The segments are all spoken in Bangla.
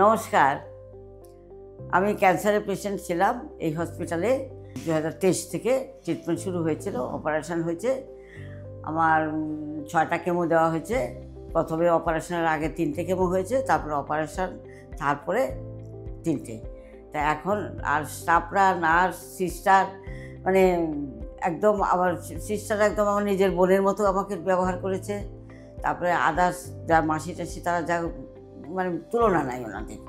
নমস্কার, আমি ক্যান্সারের পেশেন্ট ছিলাম। এই হসপিটালে 2023 থেকে ট্রিটমেন্ট শুরু হয়েছিল, অপারেশন হয়েছে। আমার 6টা কেমো দেওয়া হয়েছে। প্রথমে অপারেশনের আগে 3টে কেমো হয়েছে, তারপরে অপারেশন, তারপরে 3টে। তা এখন আর স্টাফরা, নার্স, সিস্টার মানে একদম আমার সিস্টার একদম আমার নিজের বোনের মতো আমাকে ব্যবহার করেছে। তারপরে আদার্স যা মাসি টাসি তারা যা মানে তুলনা নাই ওনাদের।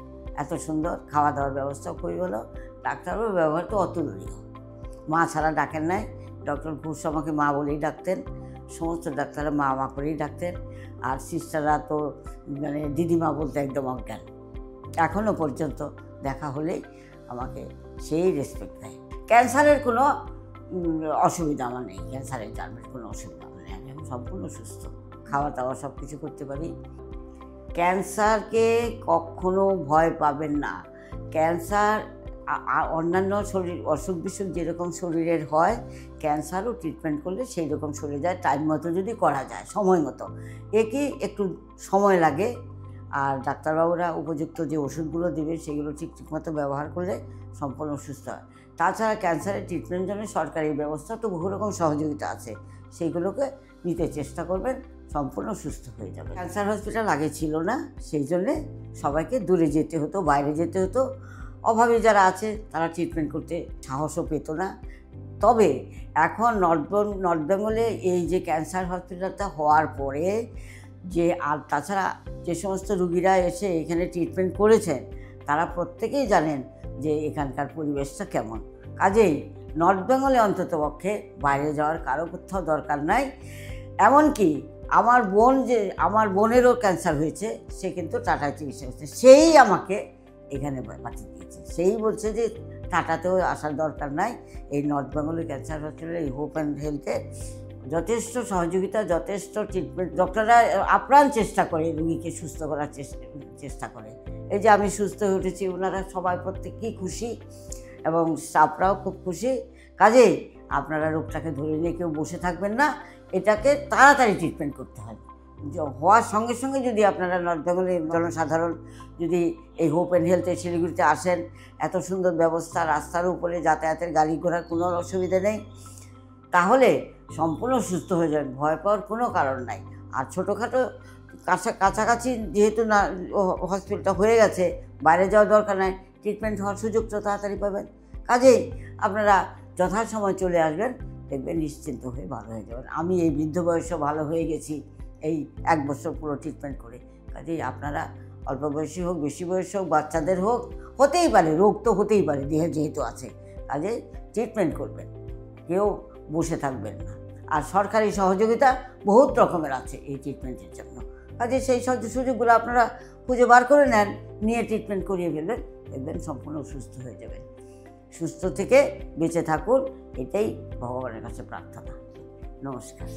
এত সুন্দর খাওয়া দাওয়ার ব্যবস্থা খুবই ভালো। ডাক্তারও ব্যবহার তো অতুলনীয়। মা ছাড়া ডাকেন নাই। ডক্টর ঘোষ আমাকে মা বলেই ডাকতেন, সমস্ত ডাক্তাররা মা মা করেই ডাকতেন। আর সিস্টাররা তো মানে দিদিমা বলতে একদম অজ্ঞান। এখনও পর্যন্ত দেখা হলেই আমাকে সেই রেসপেক্ট দেয়। ক্যান্সারের কোনো অসুবিধা আমার নেই, ক্যান্সারের জার্মের কোনো অসুবিধা আমার নেই। আমি এখন সম্পূর্ণ সুস্থ, খাওয়া দাওয়া সব কিছু করতে পারি। ক্যান্সারকে কখনো ভয় পাবেন না। ক্যান্সার অন্যান্য শরীর অসুখ বিসুখ যেরকম শরীরের হয়, ক্যান্সারও ট্রিটমেন্ট করলে সেই রকম সরে যায়, টাইম মতো যদি করা যায়, সময় মতো। একে একটু সময় লাগে। আর ডাক্তারবাবুরা উপযুক্ত যে ওষুধগুলো দেবে সেগুলো ঠিক মতো ব্যবহার করলে সম্পূর্ণ সুস্থ হয়। তাছাড়া ক্যান্সারের ট্রিটমেন্টের জন্য সরকারি ব্যবস্থা তো বহু রকম সহযোগিতা আছে, সেইগুলোকে নিতে চেষ্টা করবেন, সম্পূর্ণ সুস্থ হয়ে যাবে। ক্যান্সার হসপিটাল আগে ছিল না, সেই জন্যে সবাইকে দূরে যেতে হতো, বাইরে যেতে হতো। অভাবী যারা আছে তারা ট্রিটমেন্ট করতে সাহসও পেত না। তবে এখন নর্থ বেঙ্গলে এই যে ক্যান্সার হসপিটালটা হওয়ার পরে যে আর তাছাড়া যে সমস্ত রুগীরা এসে এখানে ট্রিটমেন্ট করেছেন তারা প্রত্যেকেই জানেন যে এখানকার পরিবেশটা কেমন। কাজেই নর্থ বেঙ্গলে অন্ততপক্ষে বাইরে যাওয়ার কারো কোথাও দরকার নাই। এমনকি আমার বোনেরও ক্যান্সার হয়েছে, সে কিন্তু টাটায় চিকিৎসা হচ্ছে, সেই আমাকে এখানে পাঠিয়ে দিয়েছে। সেই বলছে যে টাটাতেও আসার দরকার নাই, এই নর্থ বেঙ্গলের ক্যান্সার হসপিটালে এই হোপ অ্যান্ড হেলথে যথেষ্ট সহযোগিতা, যথেষ্ট ট্রিটমেন্ট। ডক্টররা আপ্রাণ চেষ্টা করে রুগীকে সুস্থ করার চেষ্টা করে। এই যে আমি সুস্থ হয়ে উঠেছি, ওনারা সবাই প্রত্যেকেই খুশি এবং স্টাফরাও খুব খুশি। কাজেই আপনারা রোগটাকে ধরে নিয়ে কেউ বসে থাকবেন না, এটাকে তাড়াতাড়ি ট্রিটমেন্ট করতে হয়। হওয়ার সঙ্গে সঙ্গে যদি আপনারা নর্থ বেঙ্গলের জনসাধারণ যদি এই হোপ অ্যান্ড হেলথে শিলিগুড়িতে আসেন, এত সুন্দর ব্যবস্থা, রাস্তার উপরে যাতায়াতের গাড়ি ঘোড়ার কোনো অসুবিধা নেই, তাহলে সম্পূর্ণ সুস্থ হয়ে যাবেন। ভয় পাওয়ার কোনো কারণ নাই। আর ছোটোখাটো কাছাকাছি যেহেতু না হসপিটালটা হয়ে গেছে, বাইরে যাওয়ার দরকার নাই, ট্রিটমেন্ট হওয়ার সুযোগ তো তাড়াতাড়ি পাবেন। কাজেই আপনারা যথাসময় চলে আসবেন, দেখবেন নিশ্চিন্ত হয়ে ভালো হয়ে যাবেন। আমি এই বৃদ্ধ বয়সেও ভালো হয়ে গেছি এই 1 বছর পুরো ট্রিটমেন্ট করে। কাজেই আপনারা অল্প বয়সী হোক, বেশি বয়স হোক, বাচ্চাদের হোক, হতেই পারে, রোগ তো হতেই পারে দেহে যেহেতু আছে, কাজেই ট্রিটমেন্ট করবেন, কেউ বসে থাকবেন না। আর সরকারি সহযোগিতা বহুত রকমের আছে এই ট্রিটমেন্টের জন্য। কাজে সেই সুযোগগুলো আপনারা খুঁজে বার করে নেন, নিয়ে ট্রিটমেন্ট করিয়ে ফেলবেন, দেখবেন সম্পূর্ণ সুস্থ হয়ে যাবেন। সুস্থ থেকে বেঁচে থাকুন, এটাই ভগবানের কাছে প্রার্থনা। নমস্কার।